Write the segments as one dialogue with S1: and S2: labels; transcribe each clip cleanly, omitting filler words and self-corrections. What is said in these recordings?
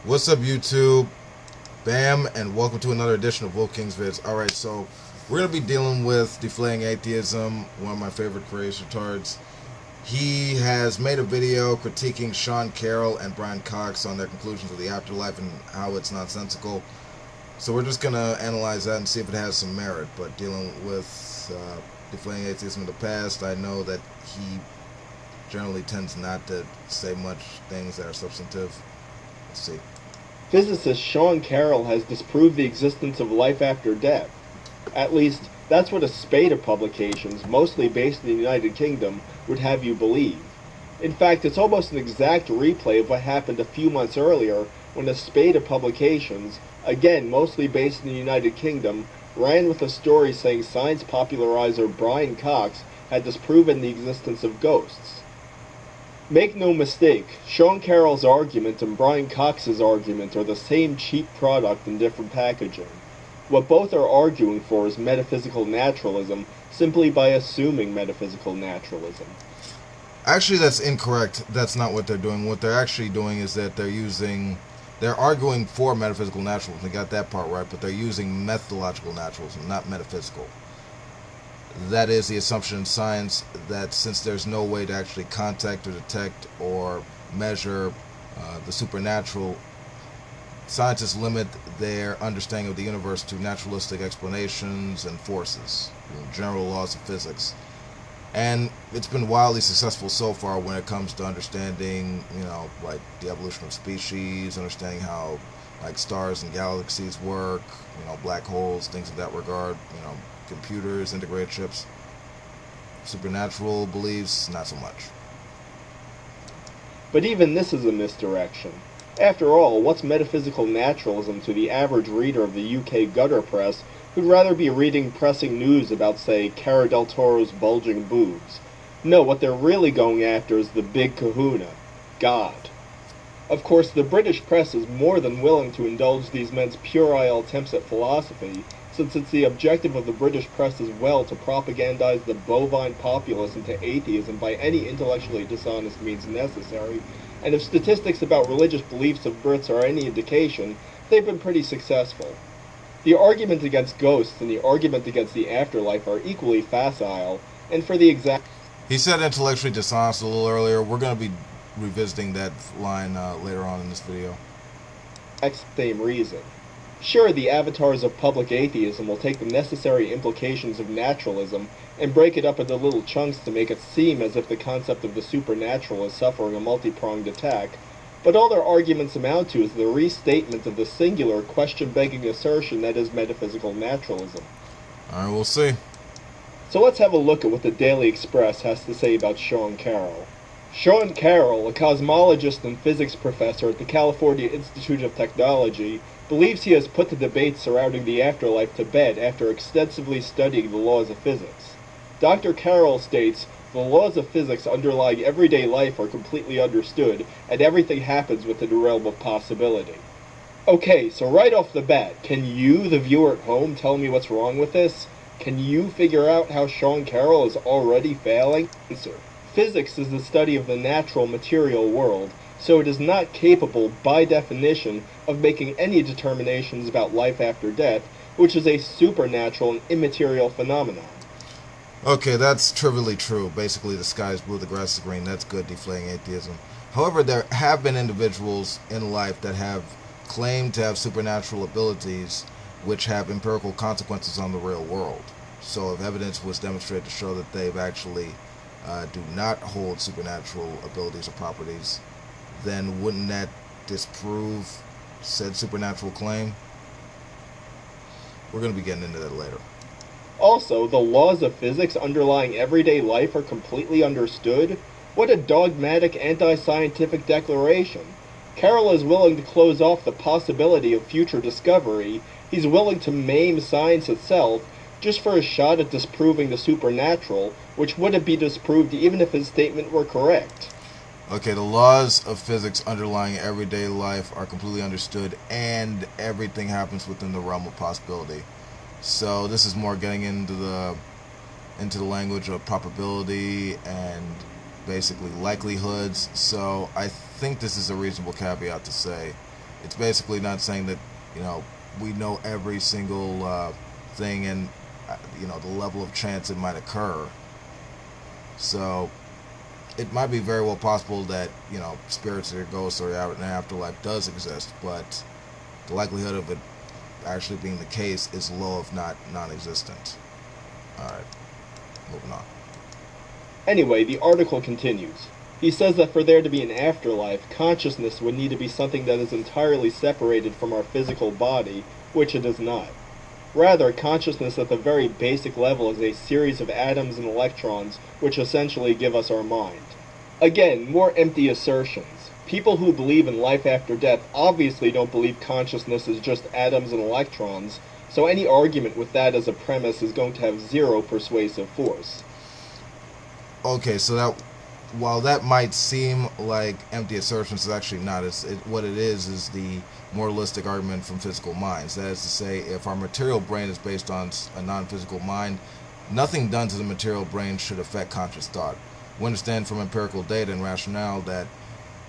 S1: What's up, YouTube? Bam, and welcome to another edition of Will King's Vids. Alright, so we're going to be dealing with Deflating Atheism, one of my favorite creation retards. He has made a video critiquing Sean Carroll and Brian Cox on their conclusions of the afterlife and how it's nonsensical. So we're just going to analyze that and see if it has some merit. But dealing with Deflating Atheism in the past, I know that he generally tends not to say much things that are substantive. Let's see.
S2: Physicist Sean Carroll has disproved the existence of life after death. At least, that's what a spate of publications, mostly based in the United Kingdom, would have you believe. In fact, it's almost an exact replay of what happened a few months earlier when a spate of publications, again mostly based in the United Kingdom, ran with a story saying science popularizer Brian Cox had disproven the existence of ghosts. Make no mistake, Sean Carroll's argument and Brian Cox's argument are the same cheap product in different packaging. What both are arguing for is metaphysical naturalism, simply by assuming metaphysical naturalism.
S1: Actually, that's incorrect. That's not what they're doing. What they're actually doing is that they're arguing for metaphysical naturalism. They got that part right, but they're using methodological naturalism, not metaphysical. That is the assumption in science that since there's no way to actually contact or detect or measure the supernatural, scientists limit their understanding of the universe to naturalistic explanations and forces, general laws of physics. And it's been wildly successful so far when it comes to understanding, like the evolution of species, understanding how like stars and galaxies work, black holes, things of that regard, computers, integrated chips. Supernatural beliefs, not so much.
S2: But even this is a misdirection. After all, what's metaphysical naturalism to the average reader of the UK gutter press who'd rather be reading pressing news about, say, Cara del Toro's bulging boobs? No, what they're really going after is the big kahuna, God. Of course, the British press is more than willing to indulge these men's puerile attempts at philosophy, since it's the objective of the British press as well to propagandize the bovine populace into atheism by any intellectually dishonest means necessary, and if statistics about religious beliefs of Brits are any indication, they've been pretty successful. The argument against ghosts and the argument against the afterlife are equally facile, and for the exact...
S1: He said intellectually dishonest a little earlier. We're going to be revisiting that line later on in this video.
S2: Same reason. Sure, the avatars of public atheism will take the necessary implications of naturalism and break it up into little chunks to make it seem as if the concept of the supernatural is suffering a multi-pronged attack, but all their arguments amount to is the restatement of the singular question-begging assertion that is metaphysical naturalism.
S1: Alright, we'll see.
S2: So let's have a look at what the Daily Express has to say about Sean Carroll. Sean Carroll, a cosmologist and physics professor at the California Institute of Technology, believes he has put the debate surrounding the afterlife to bed after extensively studying the laws of physics. Dr. Carroll states, "The laws of physics underlying everyday life are completely understood, and everything happens within the realm of possibility." Okay, so right off the bat, can you, the viewer at home, tell me what's wrong with this? Can you figure out how Sean Carroll is already failing? Answer. Physics is the study of the natural material world, so it is not capable, by definition, of making any determinations about life after death, which is a supernatural and immaterial phenomenon.
S1: Okay, that's trivially true. Basically, the sky is blue, the grass is green. That's good, deflating atheism. However, there have been individuals in life that have claimed to have supernatural abilities which have empirical consequences on the real world. So if evidence was demonstrated to show that they've actually do not hold supernatural abilities or properties, then wouldn't that disprove said supernatural claim? We're going to be getting into that later.
S2: Also, the laws of physics underlying everyday life are completely understood? What a dogmatic anti-scientific declaration. Carroll is willing to close off the possibility of future discovery. He's willing to maim science itself just for a shot at disproving the supernatural, which wouldn't be disproved even if his statement were correct.
S1: Okay, the laws of physics underlying everyday life are completely understood, and everything happens within the realm of possibility. So this is more getting into the language of probability and basically likelihoods. So I think this is a reasonable caveat to say It's basically not saying that, we know every single thing and, the level of chance it might occur. So it might be very well possible that, spirits or ghosts or an afterlife does exist, but the likelihood of it actually being the case is low, if not non-existent. Alright, moving on.
S2: Anyway, the article continues. He says that for there to be an afterlife, consciousness would need to be something that is entirely separated from our physical body, which it is not. Rather, consciousness at the very basic level is a series of atoms and electrons which essentially give us our mind. Again, more empty assertions. People who believe in life after death obviously don't believe consciousness is just atoms and electrons, so any argument with that as a premise is going to have zero persuasive force.
S1: Okay, so that, while that might seem like empty assertions, it's actually not. What it is the moralistic argument from physical minds. That is to say, if our material brain is based on a non-physical mind, nothing done to the material brain should affect conscious thought. We understand from empirical data and rationale that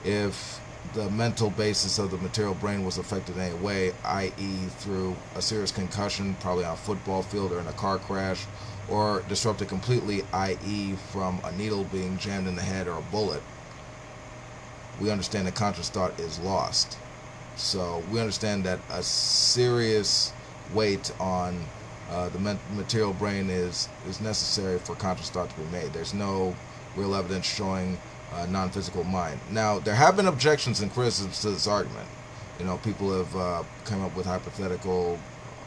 S1: if the mental basis of the material brain was affected in any way, i.e. through a serious concussion, probably on a football field or in a car crash, or disrupted completely, i.e. from a needle being jammed in the head or a bullet, we understand that conscious thought is lost. So we understand that a serious weight on the material brain is necessary for conscious thought to be made. There's no real evidence showing non-physical mind. Now, there have been objections and criticisms to this argument. People have come up with hypothetical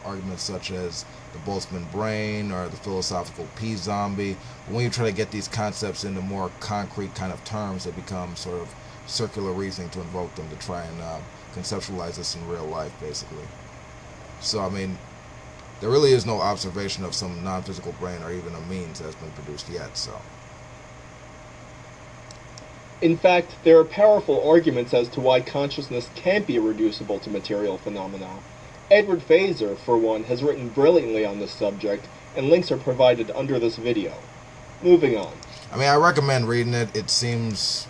S1: arguments such as the Boltzmann brain or the philosophical P-zombie. But when you try to get these concepts into more concrete kind of terms, they become sort of circular reasoning to invoke them to try and conceptualize this in real life, basically. So, I mean, there really is no observation of some non-physical brain or even a means that's been produced yet, so.
S2: In fact, there are powerful arguments as to why consciousness can't be reducible to material phenomena. Edward Fazer, for one, has written brilliantly on this subject, and links are provided under this video. Moving on.
S1: I mean, I recommend reading it. It seems,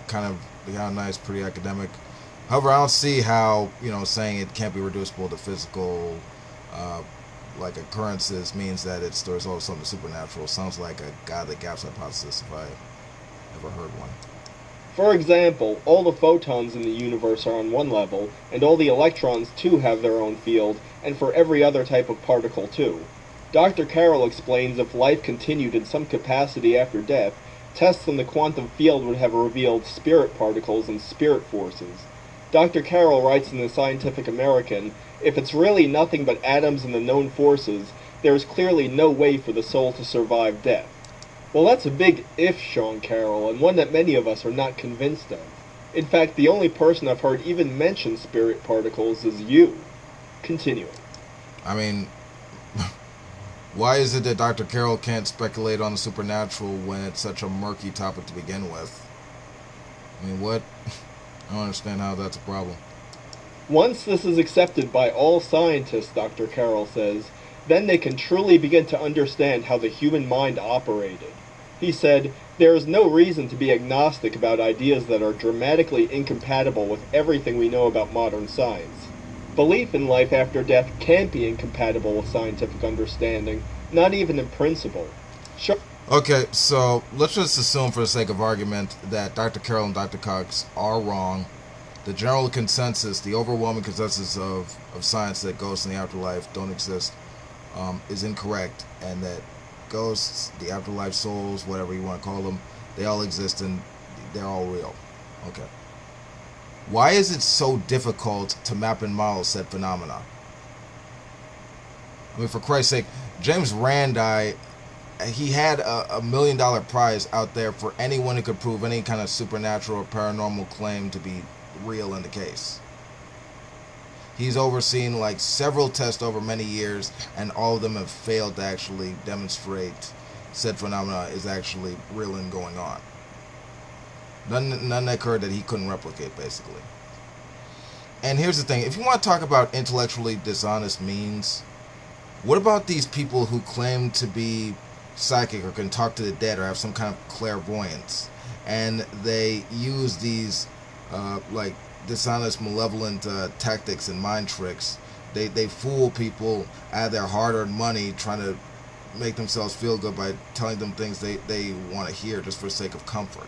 S1: kind of nice, pretty academic. However, I don't see how, saying it can't be reducible to physical, occurrences means that there's always something supernatural. Sounds like a godly gaps hypothesis if I ever heard one.
S2: For example, all the photons in the universe are on one level, and all the electrons too have their own field, and for every other type of particle too. Dr. Carroll explains if life continued in some capacity after death, tests in the quantum field would have revealed spirit particles and spirit forces. Dr. Carroll writes in the Scientific American, if it's really nothing but atoms and the known forces, there is clearly no way for the soul to survive death. Well, that's a big if, Sean Carroll, and one that many of us are not convinced of. In fact, the only person I've heard even mention spirit particles is you. Continuing.
S1: I mean, why is it that Dr. Carroll can't speculate on the supernatural when it's such a murky topic to begin with? I mean, what? I don't understand how that's a problem.
S2: Once this is accepted by all scientists, Dr. Carroll says, then they can truly begin to understand how the human mind operated. He said, there is no reason to be agnostic about ideas that are dramatically incompatible with everything we know about modern science. Belief in life after death can't be incompatible with scientific understanding, not even in principle. Sure.
S1: Okay, so let's just assume for the sake of argument that Dr. Carroll and Dr. Cox are wrong. The general consensus, the overwhelming consensus of science that ghosts in the afterlife don't exist is incorrect, and that ghosts, the afterlife souls, whatever you want to call them, they all exist and they're all real. Okay. Why is it so difficult to map and model said phenomena? I mean, for Christ's sake, James Rand, he had a $1 million prize out there for anyone who could prove any kind of supernatural or paranormal claim to be real in the case. He's overseen several tests over many years, and all of them have failed to actually demonstrate said phenomena is actually real and going on. None occurred that he couldn't replicate, basically. And here's the thing, if you want to talk about intellectually dishonest means, what about these people who claim to be psychic or can talk to the dead or have some kind of clairvoyance, and they use these like dishonest, malevolent tactics and mind tricks. They fool people out of their hard-earned money, trying to make themselves feel good by telling them things they want to hear just for the sake of comfort.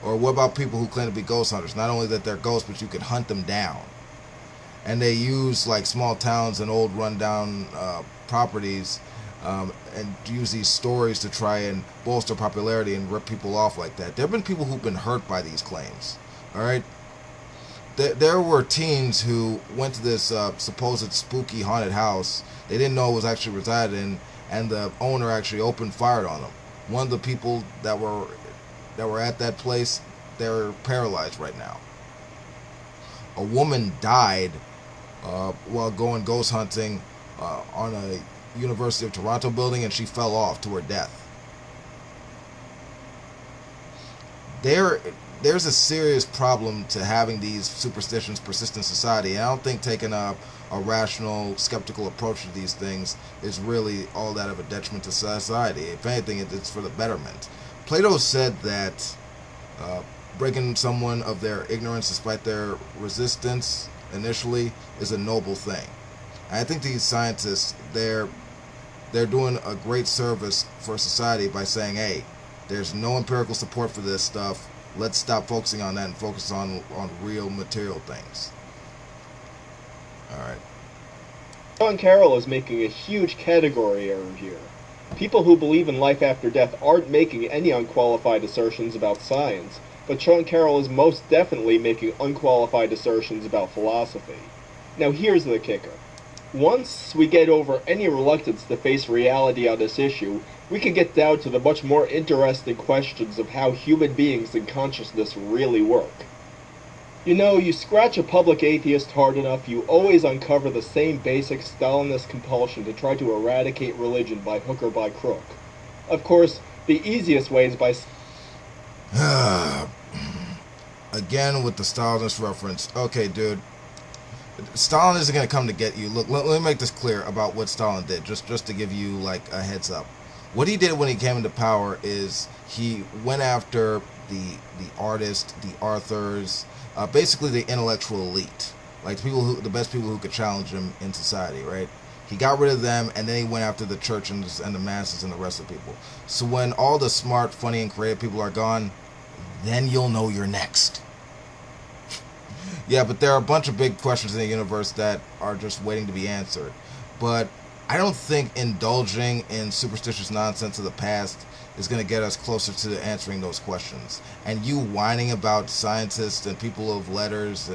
S1: Or what about people who claim to be ghost hunters? Not only that they're ghosts, but you can hunt them down. And they use like small towns and old rundown properties and use these stories to try and bolster popularity and rip people off like that. There have been people who've been hurt by these claims. All right. There were teens who went to this supposed spooky haunted house they didn't know it was actually resided in, and the owner actually opened fire on them. One of the people that were at that place, they're paralyzed right now. A woman died while going ghost hunting on a University of Toronto building, and she fell off to her death. There's a serious problem to having these superstitions persist in society. And I don't think taking a rational, skeptical approach to these things is really all that of a detriment to society. If anything, it's for the betterment. Plato said that breaking someone of their ignorance despite their resistance initially is a noble thing. And I think these scientists, they're doing a great service for society by saying, hey, there's no empirical support for this stuff. Let's stop focusing on that and focus on real material things. Alright.
S2: Sean Carroll is making a huge category error here. People who believe in life after death aren't making any unqualified assertions about science, but Sean Carroll is most definitely making unqualified assertions about philosophy. Now here's the kicker. Once we get over any reluctance to face reality on this issue, we can get down to the much more interesting questions of how human beings and consciousness really work. You know, you scratch a public atheist hard enough, you always uncover the same basic Stalinist compulsion to try to eradicate religion by hook or by crook. Of course, the easiest way is by...
S1: Again with the Stalinist reference. Okay, dude. Stalin isn't going to come to get you. Look, let me make this clear about what Stalin did, just to give you like a heads up. What he did when he came into power is he went after the artists, the authors, basically the intellectual elite, like the best people who could challenge him in society, right? He got rid of them, and then he went after the church and the masses and the rest of the people. So when all the smart, funny, and creative people are gone, then you'll know you're next. Yeah, but there are a bunch of big questions in the universe that are just waiting to be answered. But I don't think indulging in superstitious nonsense of the past is going to get us closer to answering those questions. And you whining about scientists and people of letters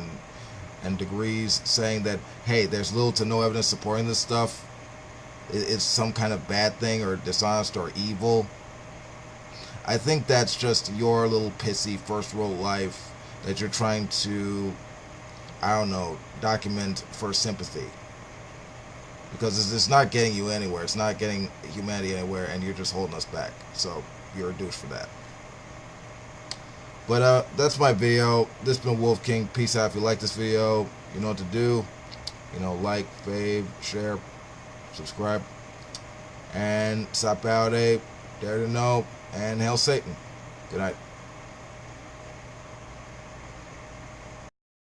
S1: and degrees saying that, hey, there's little to no evidence supporting this stuff, it's some kind of bad thing or dishonest or evil. I think that's just your little pissy first world life that you're trying to, I don't know, document for sympathy. Because it's not getting you anywhere. It's not getting humanity anywhere, and you're just holding us back. So you're a douche for that. But that's my video. This has been Wolf King. Peace out. If you like this video, you know what to do. You know, like, fave, share, subscribe. And Sapaude, Dare to Know, and Hail Satan. Good night.